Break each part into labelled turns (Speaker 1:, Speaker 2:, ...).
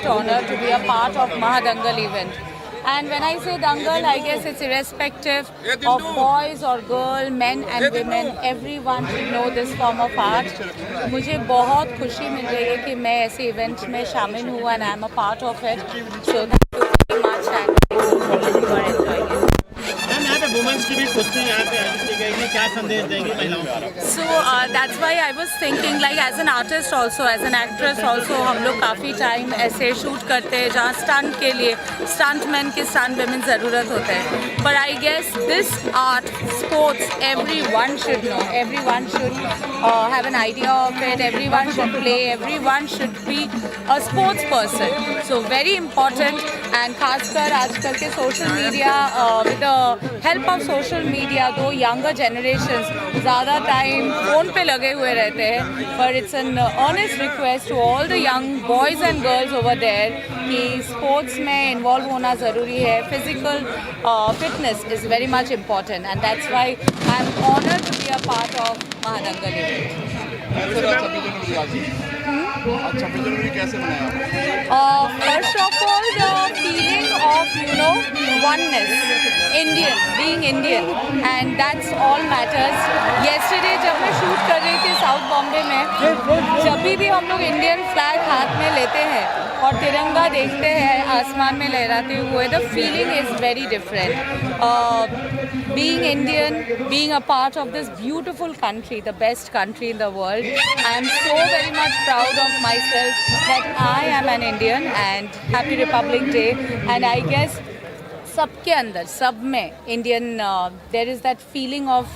Speaker 1: great honor to be a part of Mahadangal event. And when I say dangal, I guess it's irrespective of boys or girl, men and women. Everyone should know this form of art. मुझे बहुत खुशी मिल रही है कि मैं ऐसे event में शामिल हूँ and I'm a part of it. So thank you very much and you are enjoying it.
Speaker 2: यहाँ पे वुमेन्स की भी कुश्ती यहाँ पे आयोजित की गई है, क्या संदेश देंगी महिलाओं को?
Speaker 1: So that's why I was thinking, like as an artist also, as an actress also, हम लोग काफ़ी टाइम ऐसे शूट करते हैं जहाँ स्टंट के लिए स्टंट मैन की स्टंट वुमेन ज़रूरत होता है. But I guess this art, sports, everyone should know. Everyone should have an idea of it. Everyone should play. Everyone should be a sports person. So very important. And खासकर आजकल के social media, with the help of social media, दो younger generations ज़्यादा time phone पे लगे हुए रहते हैं. But it's an honest request to all the young boys and girls over there कि स्पोर्ट्स में इन्वॉल्व होना ज़रूरी है. Physical fitness is very much important and that's why I'm honored to be a part of Mahadangal event.
Speaker 3: अच्छा जनवरी कैसे मनाया?
Speaker 1: First of all, the feeling of oneness, being Indian, and that's all matters. Yesterday जब मैं shoot कर रही थी south Bombay में, जब भी हम लोग इंडियन फ्लैग हाथ में लेते हैं और तिरंगा देखते हैं आसमान में लहराते हुए, the feeling is very different. Being Indian, being a part of this beautiful country, the best country in the world, I am so very much proud of myself that I am an Indian and Happy Republic Day. And I guess सबके अंदर, सब में Indian, there is that feeling of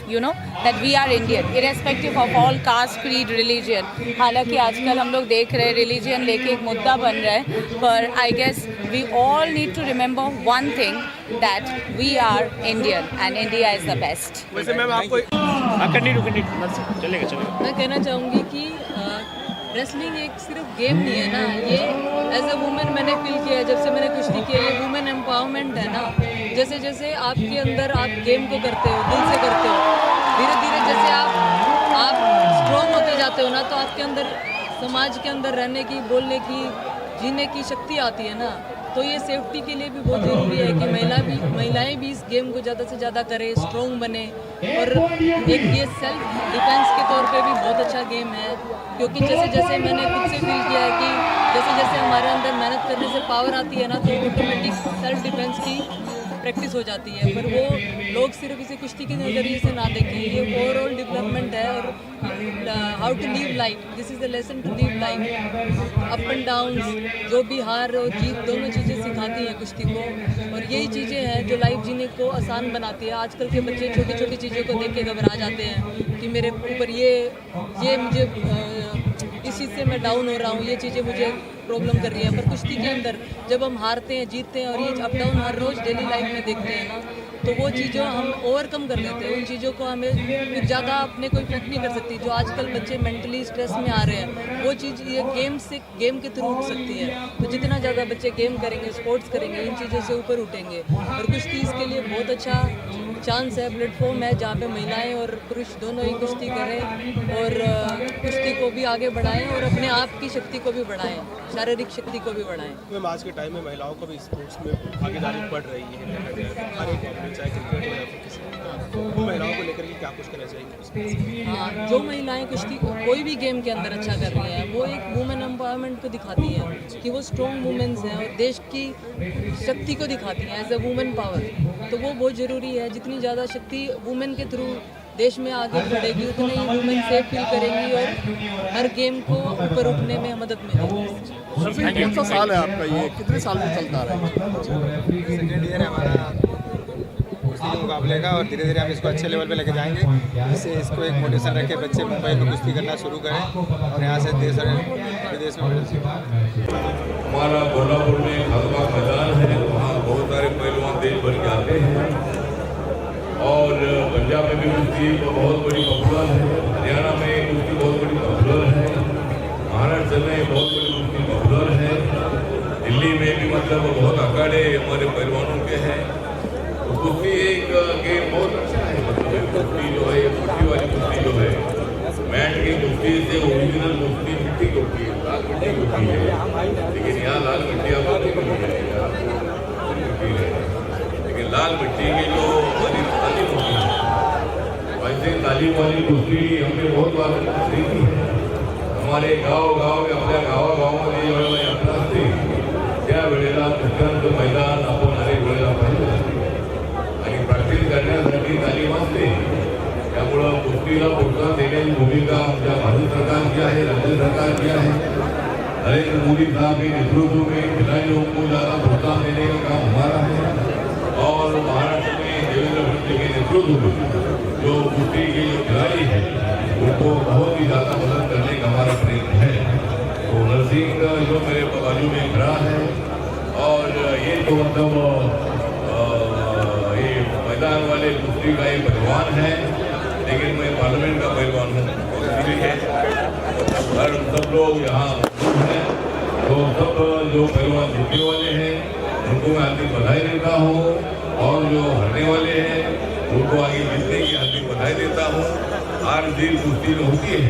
Speaker 1: that we are Indian, irrespective of all caste, creed, religion. हालांकि आजकल हम लोग देख रहे हैं religion लेके एक मुद्दा बन रहा है, पर I guess we all need to remember one thing, that we are Indian and India is the best.
Speaker 2: वैसे मैम आपको चलेगा
Speaker 4: मैं कहना चाहूँगी कि रेसलिंग एक सिर्फ गेम नहीं है ना, ये एज अ वुमेन मैंने फील किया जब से मैंने कुश्ती की है. ये वुमेन एम्पावरमेंट है ना. जैसे जैसे आपके अंदर आप गेम को करते हो, दिल से करते हो, धीरे धीरे जैसे आप स्ट्रॉन्ग होते जाते हो ना, तो आपके अंदर समाज के अंदर रहने की, बोलने की, जीने की शक्ति आती है ना. तो ये सेफ्टी के लिए भी बहुत ज़रूरी है कि महिलाएं भी इस गेम को ज़्यादा से ज़्यादा करें, स्ट्रॉन्ग बने. और एक ये सेल्फ डिफेंस के तौर पे भी बहुत अच्छा गेम है, क्योंकि जैसे जैसे मैंने खुद से फील किया है कि जैसे जैसे हमारे अंदर मेहनत करने से पावर आती है ना, तो ऑटोमेटिक सेल्फ डिफेंस की प्रैक्टिस हो जाती है. पर वो लोग सिर्फ इसे कुश्ती के नज़रिए से ना देखें, ये ओवरऑल डेवलपमेंट है. और how to live life, this is the lesson to live life. Up and down, जो भी हार और जीत दोनों चीज़ें सिखाती हैं कुश्ती को. और यही चीज़ें हैं जो लाइफ जीने को आसान बनाती है. आजकल के बच्चे छोटी छोटी चीज़ों को देख के घबरा जाते हैं कि मेरे ऊपर ये मुझे इस चीज़ से मैं डाउन हो रहा हूँ, ये चीज़ें मुझे प्रॉब्लम कर रही है. पर कुश्ती के अंदर जब हम हारते हैं, जीतते हैं और ये अप डाउन हर रोज़ डेली लाइफ में देखते हैं ना, तो वो चीज़ों हम ओवरकम कर लेते हैं. उन चीज़ों को हमें कुछ ज़्यादा अपने को इफेक्ट नहीं कर सकती. जो आजकल बच्चे मेंटली स्ट्रेस में आ रहे हैं, वो चीज़ ये गेम के थ्रू उठ सकती है. तो जितना ज़्यादा बच्चे गेम करेंगे, स्पोर्ट्स करेंगे, इन चीज़ों से ऊपर उठेंगे. और कुश्ती इसके लिए बहुत अच्छा चांस है, प्लेटफॉर्म है, जहाँ पे महिलाएं और पुरुष दोनों ही कुश्ती करें और कुश्ती को भी आगे बढ़ाएं और अपने आप की शक्ति को भी बढ़ाएं, शारीरिक शक्ति को भी बढ़ाएं.
Speaker 2: मैम आज के टाइम में महिलाओं को भी स्पोर्ट्स में भागीदारी बढ़ रही है, हर एक मामले, चाहे क्रिकेट हो या फिर किसी तो महिलाओं को लेकर के क्या कुछ करना चाहिए?
Speaker 4: हाँ, जो महिलाएं कुश्ती कोई भी गेम के अंदर अच्छा कर रही हैं, वो एक वुमेन एम्पावरमेंट को दिखाती हैं कि वो स्ट्रॉन्ग वुमेन्स हैं और देश की शक्ति को दिखाती हैं एज अ वुमेन पावर. तो वो बहुत ज़रूरी है. जितनी ज़्यादा शक्ति वुमेन के थ्रू देश में आगे बढ़ेगी, उतनी ही वुमेन सेफ फील करेंगी और हर गेम को ऊपर उठने में मदद मिलेगी.
Speaker 3: कौन सा साल है आपका, ये कितने साल से चलता रहा है?
Speaker 5: सेकेंड ईयर है हमारा कुश्ती के मुकाबले का और धीरे धीरे हम इसको अच्छे लेवल पे लेके जाएंगे. इससे इसको एक मोटिवेशन रखे बच्चे मुंबई में कुश्ती करना शुरू करें और यहाँ से देश और विदेश में.
Speaker 6: हमारा कोल्हापुर में खासबाग मैदान है, वहाँ बहुत सारे पहलवान देश भर के आते हैं. और पंजाब में भी कुश्ती बहुत बड़ी पॉपुलर है, हरियाणा में कुश्ती बहुत बड़ी पॉपुलर है, महाराष्ट्र में बहुत बड़ी कुश्ती पॉपुलर है, दिल्ली में भी मतलब बहुत अखाड़े हमारे पहलवानों के हैं. तो कुश्ती एक गेम बहुत अच्छा है. मतलब कुश्ती जो है, कुश्ती वाली कुश्ती जो है, मैट की कुश्ती से ओरिजिनल कुश्ती मिट्टी की होती है. मिट्टी होती है, लेकिन यहाँ लाल मिट्टी आप नहीं मिलती है, लेकिन लाल मिट्टी की जो हमारी तालीम होती है, वैसे तालीम वाली कुश्ती हमने बहुत बार देखी है। हमारे गाँव में आपल्या गावागावामध्ये ज्यावेळेला यात्रा असते त्यावेळेला मुख्यांत मैदान आपण अनेक वेळेला पाहिलं आणि प्रॅक्टिस करण्यासाठी तालीम असते. त्यामुळं कुस्तीला प्रोत्साहन देण्याची भूमिका आमच्या भारत सरकारची आहे, राज्य सरकारची आहे. नरेंद्र मोदी साहब के नेतृत्व में खिलाड़ियों को ज़्यादा प्रोत्साहन देने का काम हमारा है और महाराष्ट्र में देवेंद्र फडणवीस के नेतृत्व में जो कुश्ती के जो खिलाड़ी हैं उनको बहुत ही ज़्यादा मदद करने का हमारा प्रयत्न है. तो नरसिंह जो मेरे बाजू में खड़ा है और ये तो मतलब ये मैदान वाले कुश्ती का एक पहलवान है, लेकिन मैं पार्लियामेंट का पहलवान हूँ, इसलिए हर सब लोग यहाँ हैं. तो सब जो पहलवान जीतने वाले हैं उनको मैं हार्दिक बधाई देता हूँ और जो हारने वाले हैं उनको आगे जीतने की हार्दिक बधाई देता हूँ. हार जीत कुश्ती में होती है,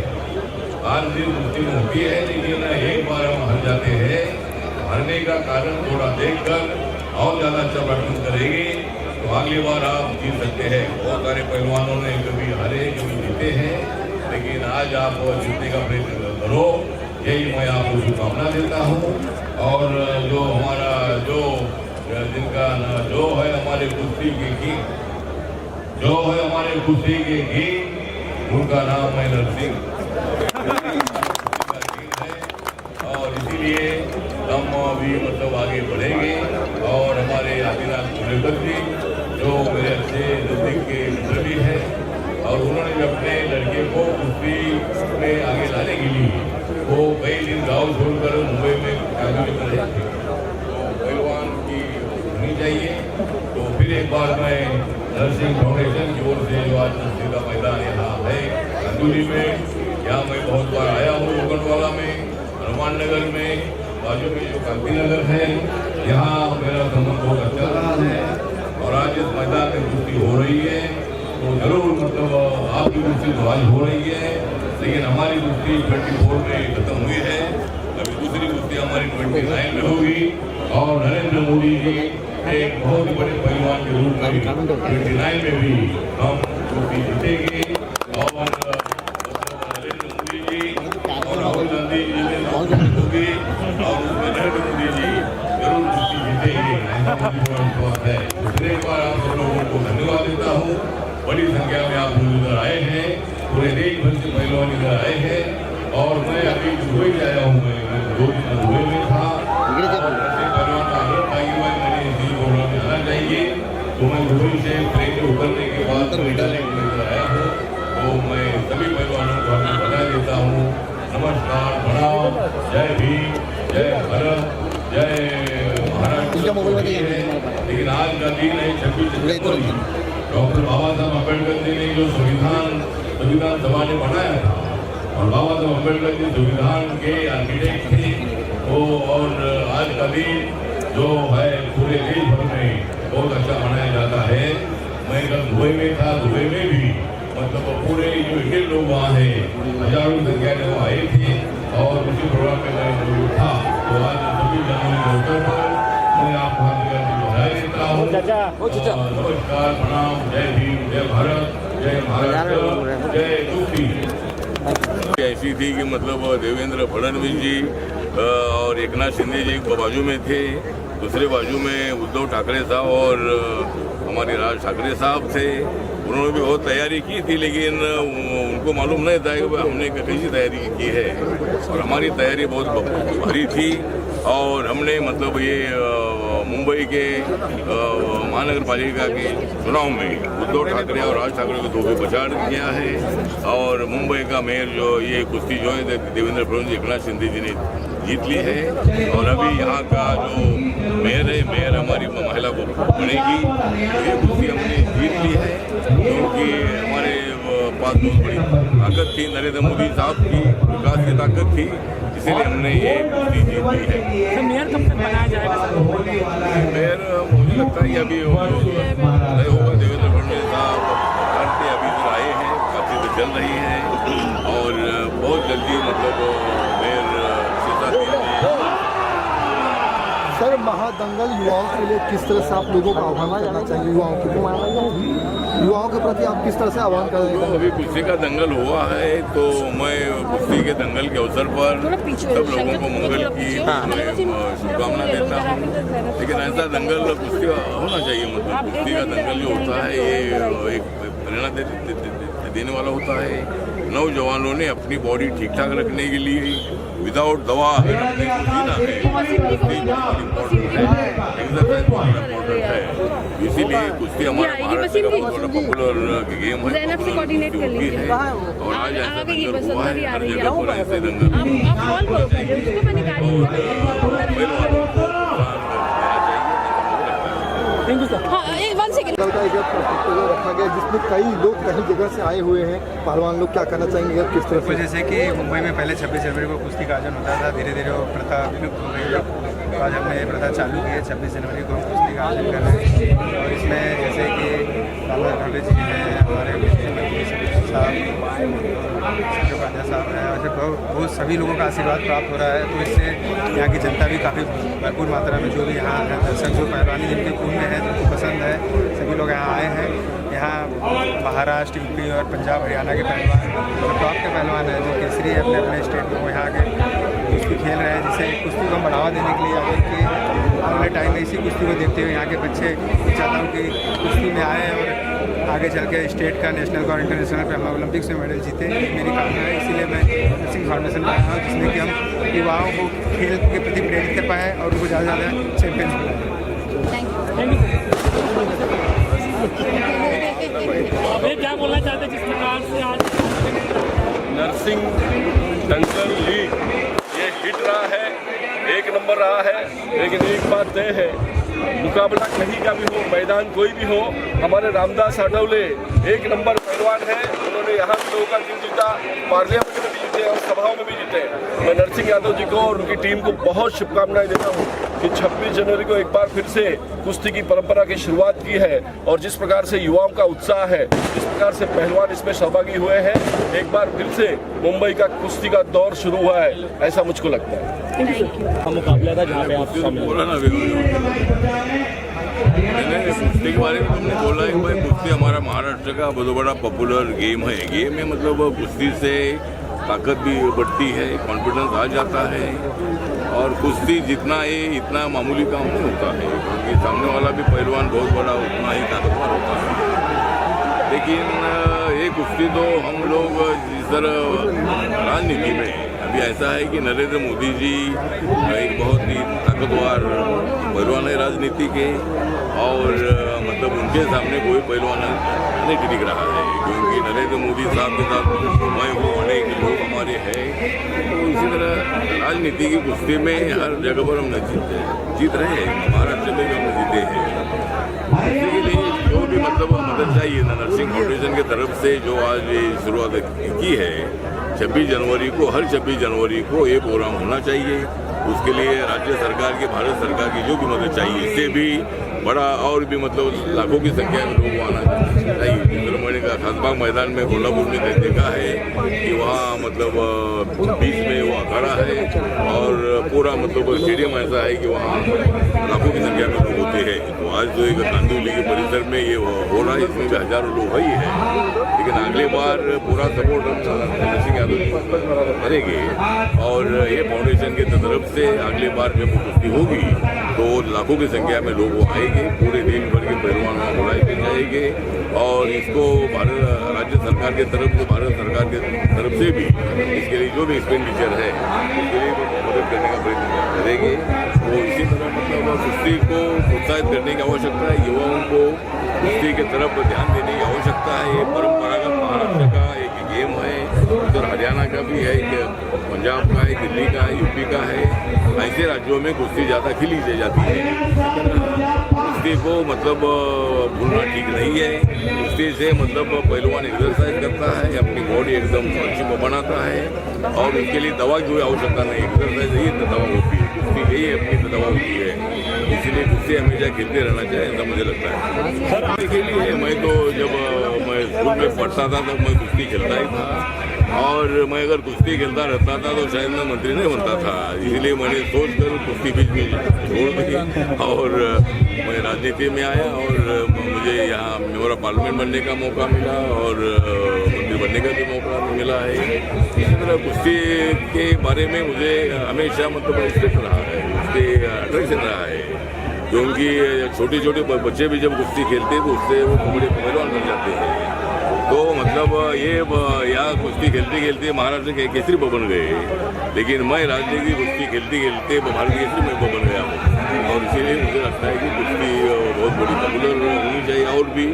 Speaker 6: हार जीत कुश्ती में होती है, लेकिन एक बार हम हार जाते हैं, हारने का कारण थोड़ा देखकर और ज़्यादा अच्छा प्रदर्शन करेंगे तो अगली बार आप जीत सकते हैं. बहुत सारे पहलवानों ने कभी हारे कभी जीते हैं, लेकिन आज आप जीतने का प्रयत्न करो, यही मैं आपको शुभकामना देता हूँ. और जो हमारा जो जिनका जो है हमारे कुश्ती के किंग, जो है हमारे कुश्ती के किंग, उनका नाम है नरसिंह है. और इसीलिए हम भी मतलब आगे बढ़ेंगे और हमारे आदिनाथ कुलेकर जी जो मेरे अच्छे नजदीक के मित्र भी हैं और उन्होंने भी अपने लड़के को कुश्ती में आगे लाने के लिए वो कई दिन गाँव छोड़कर मुंबई में काबिल कर रहे थे. तो पहलवान की होनी चाहिए. तो फिर एक बार मैं नरसिंह फाउंडेशन की ओर से जो आज कुश्ती का मैदान यहाँ है कांदुली में, यहाँ मैं बहुत बार आया हूँ. योगनवाला में, हनुमान नगर में, बाजू में जो कांति नगर है, यहाँ मेरा संबंध बहुत अच्छा रहा है. और आज इस मैदान में कुश्ती हो रही है तो जरूर मतलब आपकी कुश्ती तो आज हो रही है, लेकिन हमारी कुश्ती 24 में खत्म हुई है. अभी दूसरी कुश्ती हमारी 29 में होगी और नरेंद्र मोदी जी एक बहुत ही बड़े पहलवान के रूप में 29 में भी हम कुश्ती जीतेंगे. और नरेंद्र मोदी जी और राहुल गांधी जी ने होगी और उसमें नरेंद्र मोदी जी जरूर कुश्ती जीतेंगे, ऐसा मुझे पूरा विश्वास है. दूसरे बार आप सब लोगों को धन्यवाद देता हूँ. बड़ी संख्या में आप लोग इधर आए हैं, पूरे देश भर से पहलवान इधर आए हैं. और मैं अभी दुबई से आया हूँ, मैं 2 दिन दुबई में था. पहलवान का आग्रह था कि भाई मैंने इसी प्रोग्राम में आना चाहिए, तो मैं दुबई से ट्रेन से उतरने के बाद इधर आया हूँ. तो मैं सभी पहलवानों को अपनी बधाई देता हूँ. नमस्कार, प्रणाम, जय भीम, जय भारत, जय महाराष्ट्र. लेकिन आज का दिन है 26 जनवरी. डॉक्टर बाबा साहब अम्बेडकर जी ने जो संविधान सभा ने बनाया था और बाबा साहब अम्बेडकर जी संविधान के आर्किटेक्ट थे. वो और आज का दिन जो है पूरे देश भर में बहुत अच्छा मनाया जाता है. मैं कल दुबई में था, दुबई में भी मतलब पूरे जो इंडियन लोग वहाँ हैं हजारों संख्या में वो आए थे और उसी प्रोग्राम में मैं मौजूद था. तो आज 26 जनवरी के अवसर पर मैं आपको बधाई देता हूँ. नमस्कार, प्रणाम, जय भीम, जय भारत, जय महाराष्ट्र, जय कुश्ती. ऐसी थी कि मतलब देवेंद्र फडणवीस जी और एकनाथ शिंदे जी एक बाजू में थे, दूसरे बाजू में उद्धव ठाकरे साहब और हमारे राज ठाकरे साहब थे. उन्होंने भी बहुत तैयारी की थी, लेकिन उनको मालूम नहीं था कि हमने कैसी तैयारी की है. और हमारी तैयारी बहुत भारी थी और हमने मतलब ये मुंबई के महानगर पालिका के चुनाव में उद्धव ठाकरे और राज ठाकरे को 2 पे प्रचार किया है. और मुंबई का मेयर जो ये कुश्ती जो है देवेंद्र फडणवीस एकनाथ शिंदे जी ने जीत ली है. और अभी यहाँ का जो मेयर है, मेयर हमारी महिला को बनेगी. ये कुश्ती हमने जीत ली है क्योंकि हमारे पास बहुत बड़ी ताकत थी, नरेंद्र मोदी साहब की विकास की ताकत थी, इसीलिए हमने ये कुश्ती जीत ली है.
Speaker 7: मेयर कब तक बनाया जाएगा?
Speaker 6: मेयर मुझे लगता है अभी होगा. देवेंद्र फडणवीस साहब करते अभी इधर आए हैं, काफी चल रही है और बहुत जल्दी मतलब मेयर
Speaker 8: महादंगल युवाओं के लिए किस तरह से आप लोगों को आह्वान करना चाहेंगे? युवाओं के प्रति आप किस तरह से आह्वान करेंगे?
Speaker 6: अभी कुश्ती का दंगल हुआ है तो मैं कुश्ती के दंगल के अवसर पर सब लोगों को मंगल की शुभकामना देता हूँ। लेकिन ऐसा दंगल कुश्ती होना चाहिए, मतलब कुश्ती का दंगल जो होता है ये एक प्रेरणा देने वाला होता है। नौजवानों ने अपनी बॉडी ठीक ठाक रखने के लिए विदाउट दवा अगर अपने को जीना है, इम्पोर्टेंट है। इसीलिए कुश्ती हमारा भारत का बहुत बड़ा पॉपुलर गेम है और आज ऐसा दंगल हुआ है, हर जगह पर ऐसे दंगल
Speaker 7: थैंक यू सर।
Speaker 8: दल का एक प्रतियोगिता रखा गया जिसमें कई लोग कई जगह से आए हुए हैं। पहलवान लोग क्या करना चाहेंगे किस तरह से?
Speaker 5: जैसे कि मुंबई में पहले 26 जनवरी को कुश्ती का आयोजन होता था, धीरे धीरे वो प्रथा विलुप्त हो गई। तो आज हमने ये प्रथा चालू की है, 26 जनवरी को हम कुश्ती का आयोजन कर रहे हैं। और इसमें जैसे कि रामदास ढाबे जी हैं, हमारे साहब हैं, ऐसे बहुत सभी लोगों का आशीर्वाद प्राप्त हो रहा है। तो इससे यहाँ की जनता भी काफ़ी भरपूर मात्रा में जो भी यहाँ दर्शक जो पहलवानी जिनके खून में है, जिनको पसंद है, सभी लोग यहाँ आए हैं। यहाँ महाराष्ट्र, यूपी और पंजाब, हरियाणा के पहलवान जो टॉप के पहलवान हैं, जो केसरी है अपने अपने स्टेट में, वो यहाँ के कुश्ती खेल रहे हैं, जिससे कुश्ती को बढ़ावा देने के लिए आगे के आने टाइम में इसी कुश्ती को देखते हुए यहाँ के बच्चे चाहता हूँ कि कुश्ती में आए और आगे चल के स्टेट का, नेशनल का और इंटरनेशनल पे हम ओलंपिक्स में मेडल जीते। मेरी कामना है, इसीलिए मैं नर्सिंग फाउंडेशन में आया हूँ, जिसमें कि हम युवाओं को खेल के प्रति प्रेरित कर पाएँ और उनको ज़्यादा से ज़्यादा चैंपियंस बनाएँ।
Speaker 7: ये क्या बोलना चाहते हैं जिस प्रकार से आज
Speaker 6: नर्सिंग दंगल लीग ये हिट रहा है, एक नंबर रहा है। लेकिन एक बात तय है, मुकाबला कहीं का भी हो, मैदान कोई भी हो, हमारे रामदास आठवले एक नंबर पहलवान है। उन्होंने यहाँ भी लोगों का दिल जीता, पार्लियामेंट में भी जीते और सभाओं में भी जीते। मैं नरसिंह यादव जी को और उनकी टीम को बहुत शुभकामनाएं देता हूँ कि 26 जनवरी को एक बार फिर से कुश्ती की परंपरा की शुरुआत की है और जिस प्रकार से युवाओं का उत्साह है, जिस प्रकार से पहलवान इसमें सहभागी हुए हैं, एक बार फिर से मुंबई का कुश्ती का दौर शुरू हुआ है, ऐसा मुझको लगता है।
Speaker 7: मुकाबला था जहाँ पे आप
Speaker 6: बोला ना कुश्ती के बारे में तुमने बोला है कि भाई कुश्ती हमारा महाराष्ट्र का बहुत बड़ा पॉपुलर गेम है। गेम में मतलब कुश्ती से ताकत भी बढ़ती है, कॉन्फिडेंस आ जाता है और कुश्ती जितना ये इतना मामूली काम नहीं होता है, क्योंकि सामने वाला भी पहलवान बहुत बड़ा उतना ही ताकतवर होता है। लेकिन ये कुश्ती तो हम लोग जिस तरह राजनीति में अभी ऐसा है कि नरेंद्र मोदी जी एक बहुत ही ताकतवर पहलवान है राजनीति के और मतलब उनके सामने कोई पहलवान नहीं टिक रहा है, क्योंकि नरेंद्र मोदी साहब के साथ मैं हूँ, अनेक लोग हमारे हैं। तो इसी तरह राजनीति की कुश्ती में हर जगह पर हम जीत रहे हैं, महाराष्ट्र में भी हम जीते हैं। इसके लिए जो भी मतलब मदद चाहिए ना, नर्सिंग फाउंडेशन की तरफ से जो आज ये शुरुआत की है 26 जनवरी को, हर 26 जनवरी को ये प्रोग्राम होना चाहिए। उसके लिए राज्य सरकार की, भारत सरकार की जो भी मदद चाहिए, इससे भी बड़ा और भी मतलब लाखों की संख्या में लोगों को आना चाहिए। सुब्रमण्य का खासबाग मैदान में कोल्हापुर में देखा है कि वहाँ मतलब बीच में वो अखाड़ा है और पूरा मतलब स्टेडियम ऐसा है कि वहाँ लाखों की संख्या में लोग होते हैं। तो आज जो एक कांदिवली के परिसर में ये हो रहा है, इसमें भी हजारों लोग ही है। लेकिन अगले बार पूरा सपोर्ट हम नरसिंह यादव करेंगे और ये फाउंडेशन की तरफ से अगली बार जब कुश्ती होगी तो लाखों की संख्या में लोग आएंगे, पूरे देश भर के पहलवान वहाँ बुलाए जाएंगे और इसको राज्य सरकार की तरफ से, भारत सरकार की तरफ से भी इसके लिए जो भी एक्सपेंडिचर है उसके लिए मदद करने का प्रयत्न करेंगे। तो इसी तरह मतलब कुश्ती को प्रोत्साहित करने की आवश्यकता है, युवाओं को कुश्ती की तरफ ध्यान देने की आवश्यकता है। ये परंपरागत महाराष्ट्र का एक गेम है, उधर हरियाणा का भी है, पंजाब का है, दिल्ली का है, यूपी का है। ऐसे राज्यों में कुश्ती ज़्यादा खेली जाती है। कुश्ती को मतलब भूलना ठीक नहीं है। कुश्ती से मतलब पहलवान एक्सरसाइज करता है, अपनी बॉडी एकदम अच्छी बनाता है और उसके लिए दवा की कोई आवश्यकता नहीं, एक्सरसाइज यही दवा होती है, कुश्ती यही अपनी दवा होती है। इसीलिए कुश्ती हमेशा खेलते रहना चाहिए, ऐसा मुझे लगता है। इसके लिए मैं तो जब मैं स्कूल में पढ़ता था तब मैं कुश्ती खेलता ही था और मैं अगर कुश्ती खेलता रहता था तो शायद मैं मंत्री नहीं बनता था, इसलिए मैंने सोच कर कुश्ती बीच में छोड़ दी और मैं राजनीति में आया और मुझे यहाँ मेंबर ऑफ पार्लियामेंट बनने का मौका मिला और मंत्री बनने का भी मौका मिला है। इसी तरह कुश्ती के बारे में मुझे हमेशा मतलब इंटरेस्ट रहा है, उससे अट्रैक्शन रहा है, क्योंकि छोटे छोटे बच्चे भी जब कुश्ती खेलते हैं तो उससे वो बड़े पहलवान बन जाते हैं। तो मतलब ये यहाँ कुश्ती खेलते खेलते महाराष्ट्र के केसरी बन गए, लेकिन मैं राजनीति कुश्ती खेलते खेलते भारत केसरी में बन गया हूँ और इसीलिए मुझे लगता है कि कुश्ती बहुत बड़ी पॉपुलर होनी चाहिए और भी,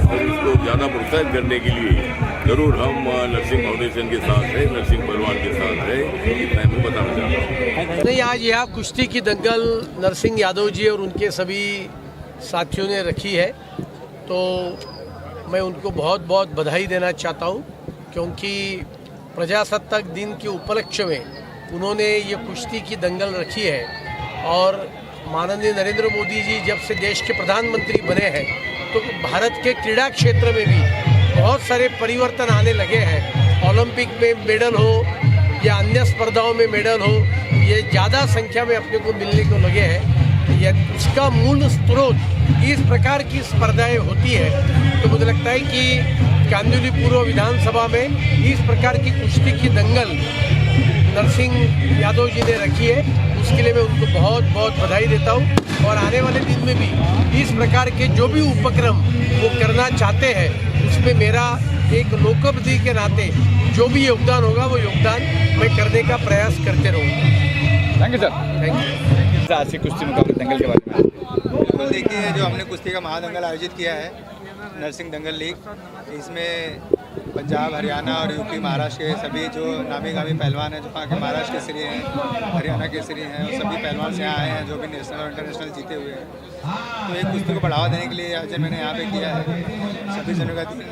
Speaker 6: और इसको ज़्यादा प्रोत्साहित करने के लिए जरूर हम नरसिंह फाउंडेशन के साथ है, नरसिंह पहलवान के साथ है, इतना मैं बताना चाहता हूँ।
Speaker 9: नहीं, आज यहाँ कुश्ती की दंगल नरसिंह यादव जी और उनके सभी साथियों ने रखी है, तो मैं उनको बहुत बहुत बधाई देना चाहता हूँ, क्योंकि प्रजासत्ताक दिन के उपलक्ष्य में उन्होंने ये कुश्ती की दंगल रखी है। और माननीय नरेंद्र मोदी जी जब से देश के प्रधानमंत्री बने हैं तो भारत के क्रीड़ा क्षेत्र में भी बहुत सारे परिवर्तन आने लगे हैं। ओलंपिक में मेडल हो या अन्य स्पर्धाओं में मेडल हो, ये ज़्यादा संख्या में अपने को मिलने को लगे हैं। उसका मूल स्रोत इस प्रकार की स्पर्धाएं होती है, तो मुझे लगता है कि कांदिवली पूर्व विधानसभा में इस प्रकार की कुश्ती की दंगल नरसिंह यादव जी ने रखी है, उसके लिए मैं उनको बहुत बहुत बधाई देता हूँ। और आने वाले दिन में भी इस प्रकार के जो भी उपक्रम वो करना चाहते हैं, उसमें मेरा एक लोकप्रतिनिधि के नाते जो भी योगदान होगा वो योगदान मैं करने का प्रयास करते रहूँगा।
Speaker 5: Thank you sir.
Speaker 9: Thank you.
Speaker 5: आज की कुश्ती मुकाबले दंगल के बारे में बिल्कुल देखिए, जो हमने कुश्ती का महादंगल आयोजित किया है नरसिंह दंगल लीग, इसमें पंजाब, हरियाणा और यूपी, महाराष्ट्र के सभी जो नामी गामी पहलवान हैं, जो वहाँ के महाराष्ट्र केसरी हैं, हरियाणा केसरी हैं, और सभी पहलवान से यहाँ आए हैं जो भी नेशनल और इंटरनेशनल जीते हुए हैं। तो एक कुश्ती को बढ़ावा देने के लिए आयोजन मैंने यहाँ पे किया है। 26 जनवरी का दिन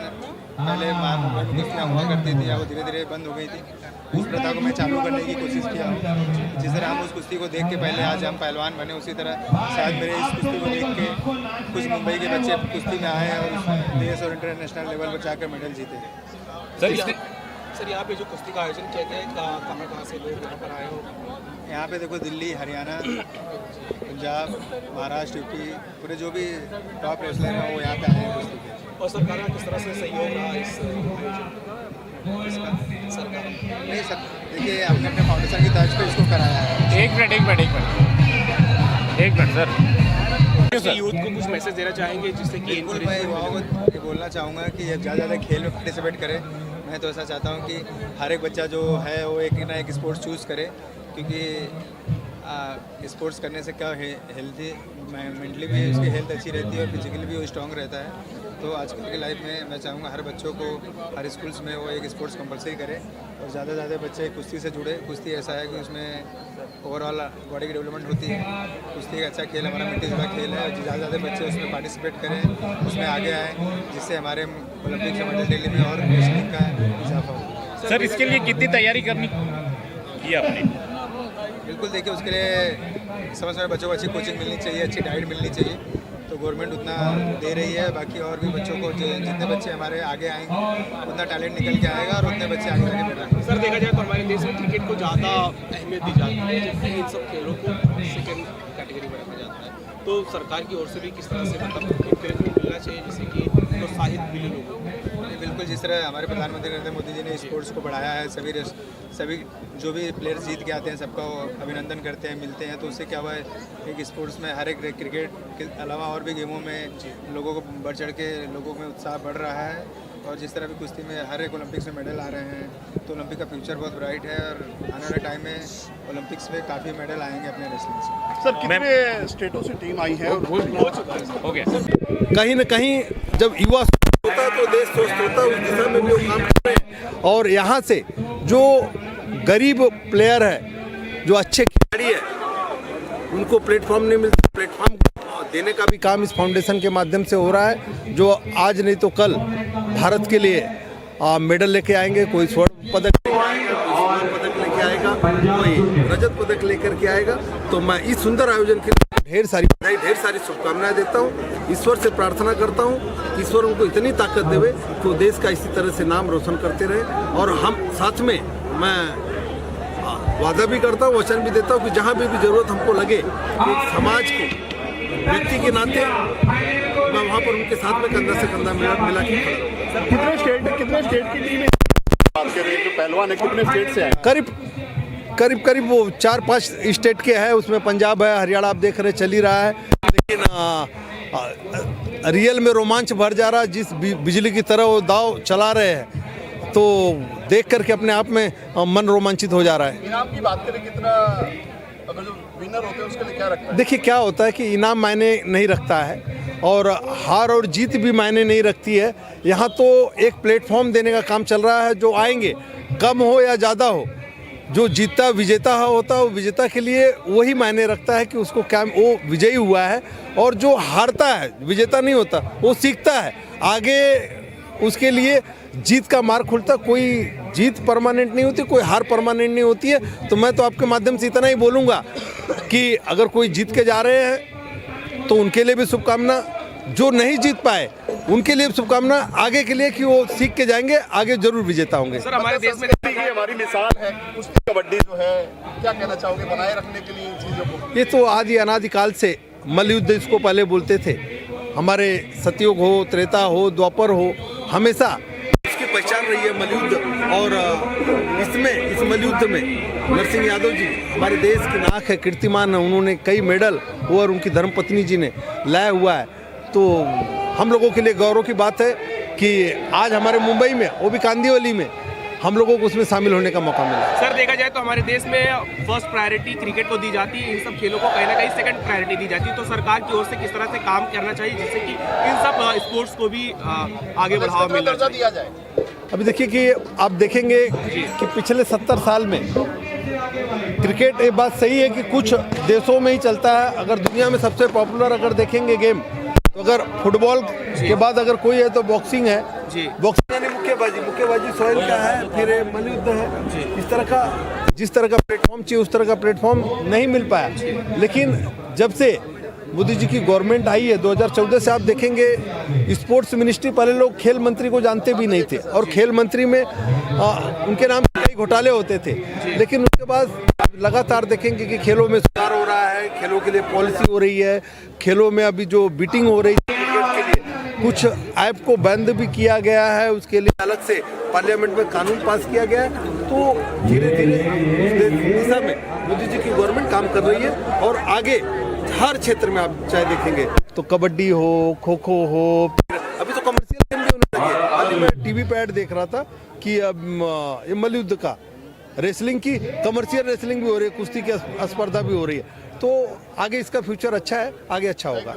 Speaker 5: पहले मुंबई में कुश्तियाँ हुआ करती थी, वो धीरे धीरे बंद हो गई थी। उस प्रथा को मैं चालू करने की कोशिश किया हूँ। जिस तरह हम उस कुश्ती को देख के पहले आज हम पहलवान बने, उसी तरह शायद मेरे इस कुश्ती को देख के कुछ मुंबई के बच्चे कुश्ती में आए और देश और इंटरनेशनल लेवल पर जाकर मेडल जीते।
Speaker 2: सर यहाँ पे जो कुश्ती का आयोजन किया गया है, कहाँ से लोग यहाँ पर आए हो?
Speaker 5: यहाँ पे देखो दिल्ली, हरियाणा, पंजाब, महाराष्ट्र, यूपी, पूरे जो भी टॉप रेसलर हैं वो यहाँ पे आए हैं कुश्ती के।
Speaker 2: और सरकार का किस तरह से सहयोग रहा इस सरकार?
Speaker 5: नहीं सर, देखिए हमने अपने फाउंडेशन की तर्ज पे इसको कराया है।
Speaker 7: एक मिनट सर,
Speaker 2: यूथ को कुछ मैसेज देना चाहेंगे जिससे कि
Speaker 5: बिल्कुल, मैं युवाओं को ये बोलना चाहूँगा कि ज़्यादा ज़्यादा खेल में पार्टिसिपेट करें। मैं तो ऐसा चाहता हूँ कि हर एक बच्चा जो है वो एक ना एक स्पोर्ट्स चूज़ करे, क्योंकि स्पोर्ट्स करने से क्या हेल्थी मेंटली भी उसकी हेल्थ अच्छी रहती है और फिजिकली भी वो स्ट्रॉन्ग रहता है। तो आजकल की लाइफ में मैं चाहूँगा हर बच्चों को हर स्कूल्स में वो एक स्पोर्ट्स कंपलसरी करें और ज़्यादा से ज़्यादा बच्चे कुश्ती से जुड़े। कुश्ती ऐसा है कि उसमें ओवरऑल बॉडी की डेवलपमेंट होती है। कुश्ती एक अच्छा खेल, हमारा मिट्टी जुड़ा खेल है। ज़्यादा से ज़्यादा बच्चे उसमें पार्टिसिपेट करें, उसमें आगे आएँ, जिससे हमारे ओलंपिक में मेडल डेली में और रेसलिंग का इजाफा हो।
Speaker 7: सर इसके लिए कितनी तैयारी करनी की आपने?
Speaker 5: बिल्कुल, देखिए उसके लिए समय समय बच्चों को अच्छी कोचिंग मिलनी चाहिए, अच्छी डाइट मिलनी चाहिए, तो गवर्नमेंट उतना दे रही है। बाकी और भी बच्चों को जितने बच्चे हमारे आगे आएंगे उतना टैलेंट निकल के आएगा और उतने बच्चे आगे आगे बढ़ेंगे।
Speaker 2: सर देखा जाए तो हमारे देश में क्रिकेट को ज़्यादा अहमियत दी जाती है, जबकि इन सब खेलों को सेकेंड कैटेगरी में रखा जाता है। तो सरकार की ओर से भी किस तरह से मतलब इंकरेजमेंट मिलना चाहिए जिससे कि प्रोत्साहित मिले लोगों को?
Speaker 5: बिल्कुल, जिस तरह हमारे प्रधानमंत्री नरेंद्र मोदी जी ने स्पोर्ट्स को बढ़ाया है, सभी जो भी प्लेयर्स जीत के आते हैं सबका अभिनंदन करते हैं, मिलते हैं, तो उससे क्या हुआ है एक स्पोर्ट्स में हर एक क्रिकेट के अलावा और भी गेमों में लोगों को बढ़ चढ़ के लोगों में उत्साह बढ़ रहा है। और जिस तरह भी कुश्ती में हर एक ओलंपिक्स में मेडल आ रहे हैं, तो ओलंपिक का फ्यूचर बहुत ब्राइट है और आने वाले टाइम में ओलंपिक्स में काफ़ी मेडल आएंगे अपने रेसलिंग से।
Speaker 3: सर कितने स्टेटों से टीम आई है?
Speaker 7: हो गया।
Speaker 8: कहीं न कहीं जब युवा होता है तो देश स्वस्थ होता है, उस दिशा में भी वो काम कर रहे हैं। और यहाँ से जो गरीब प्लेयर है, जो अच्छे खिलाड़ी है, उनको प्लेटफॉर्म नहीं मिलता, प्लेटफॉर्म देने का भी काम इस फाउंडेशन के माध्यम से हो रहा है, जो आज नहीं तो कल भारत के लिए मेडल लेके आएंगे। कोई स्वर्ण पदक लेके आएगा, कोई स्वर्ण पदक लेके आएगा, कोई रजत पदक लेकर के आएगा। तो मैं इस सुंदर आयोजन के लिए ढेर सारी बधाई, ढेर सारी शुभकामनाएं देता हूँ। ईश्वर से प्रार्थना करता हूँ कि ईश्वर उनको इतनी ताकत देवे कि वो देश का इसी तरह से नाम रोशन करते रहे। और हम साथ में मैं वादा भी करता हूँ, वचन भी देता हूँ कि जहाँ भी जरूरत हमको लगे कि एक समाज को व्यक्ति के नाते मैं वहाँ पर उनके साथ में कंधा से कंधा मिला के खड़ा रहूँगा।
Speaker 3: कितने स्टेट की टीम बात कर रहे हैं? जो पहलवान है कितने स्टेट से आए?
Speaker 8: करीब वो 4-5 स्टेट के हैं, उसमें पंजाब है, हरियाणा आप देख रहे चल ही रहा है। लेकिन रियल में रोमांच भर जा रहा है, जिस बिजली की तरह वो दाव चला रहे हैं तो देख करके अपने आप में मन रोमांचित हो जा रहा है।
Speaker 3: इनाम की बात करें कितना, अगर जो विनर होते हैं उसके लिए क्या रखता है?
Speaker 8: देखिए क्या होता है कि इनाम मायने नहीं रखता है और हार और जीत भी मायने नहीं रखती है। यहाँ तो एक प्लेटफॉर्म देने का काम चल रहा है। जो आएंगे कम हो या ज़्यादा हो, जो जीतता विजेता होता है वो विजेता के लिए वही मायने रखता है कि उसको क्या वो विजयी हुआ है। और जो हारता है विजेता नहीं होता, वो सीखता है आगे, उसके लिए जीत का मार्ग खुलता। कोई जीत परमानेंट नहीं होती, कोई हार परमानेंट नहीं होती है। तो मैं तो आपके माध्यम से इतना ही बोलूँगा कि अगर कोई जीत के जा रहे हैं तो उनके लिए भी शुभकामना, जो नहीं जीत पाए उनके लिए शुभकामना आगे के लिए कि वो सीख के जाएंगे, आगे जरूर विजेता होंगे।
Speaker 2: सर हमारे देश में
Speaker 3: हमारी मिसाल है कुश्ती कबड्डी जो है, क्या कहना चाहोगे बनाए रखने के लिए इन चीज़ों को?
Speaker 8: ये तो आदि अनादिकाल से मल्लयुद्ध इसको पहले बोलते थे। हमारे सतयुग हो, त्रेता हो, द्वापर हो, हमेशा इसकी पहचान रही है मल्लयुद्ध। और इस मल्लयुद्ध में नरसिंह यादव जी हमारे देश की नाक है, कीर्तिमान है। उन्होंने कई मेडल वो और उनकी धर्मपत्नी जी ने लाया हुआ है। तो हम लोगों के लिए गौरव की बात है कि आज हमारे मुंबई में, वो भी कांदिवली में, हम लोगों को उसमें शामिल होने का मौका मिला।
Speaker 2: सर देखा जाए तो हमारे देश में फर्स्ट प्रायोरिटी क्रिकेट को दी जाती है, इन सब खेलों को कहीं ना कहीं सेकंड प्रायोरिटी दी जाती है। तो सरकार की ओर से किस तरह से काम करना चाहिए जिससे कि इन सब स्पोर्ट्स को भी आगे बढ़ावा मिलना
Speaker 3: दिया जाए?
Speaker 8: अभी देखिए कि आप देखेंगे कि पिछले 70 साल में क्रिकेट, ये बात सही है कि कुछ देशों में ही चलता है। अगर दुनिया में सबसे पॉपुलर अगर देखेंगे गेम, तो अगर फुटबॉल के बाद अगर कोई है तो बॉक्सिंग है। बॉक्सिंग यानी मुक्केबाजी सोहेल का है, फिर मल्लयुद्ध है। इस तरह का जिस तरह का प्लेटफॉर्म चाहिए उस तरह का प्लेटफॉर्म नहीं मिल पाया। लेकिन जब से मोदी जी की गवर्नमेंट आई है 2014 से, आप देखेंगे स्पोर्ट्स मिनिस्ट्री, पहले लोग खेल मंत्री को जानते भी नहीं थे और खेल मंत्री में उनके नाम कई घोटाले होते थे। लेकिन उसके बाद लगातार देखेंगे कि खेलों में सुधार हो रहा है, खेलों के लिए पॉलिसी हो रही है, खेलों में अभी जो बीटिंग हो रही है क्रिकेट के लिए, कुछ ऐप को बंद भी किया गया है, उसके लिए अलग से पार्लियामेंट में कानून पास किया गया है। तो धीरे धीरे उस दिशा में मोदी जी की गवर्नमेंट काम कर रही है। और आगे हर क्षेत्र में आप चाहे देखेंगे तो कबड्डी हो, खो खो हो, अभी तो कमर्शियल गेम भी होने लगे। आज मैं टीवी पे ऐड देख रहा था कि अब ये मल्लयुद्ध का, रेसलिंग की कमर्शियल रेसलिंग भी हो रही है, कुश्ती की स्पर्धा भी हो रही है। तो आगे इसका फ्यूचर अच्छा है, आगे अच्छा होगा।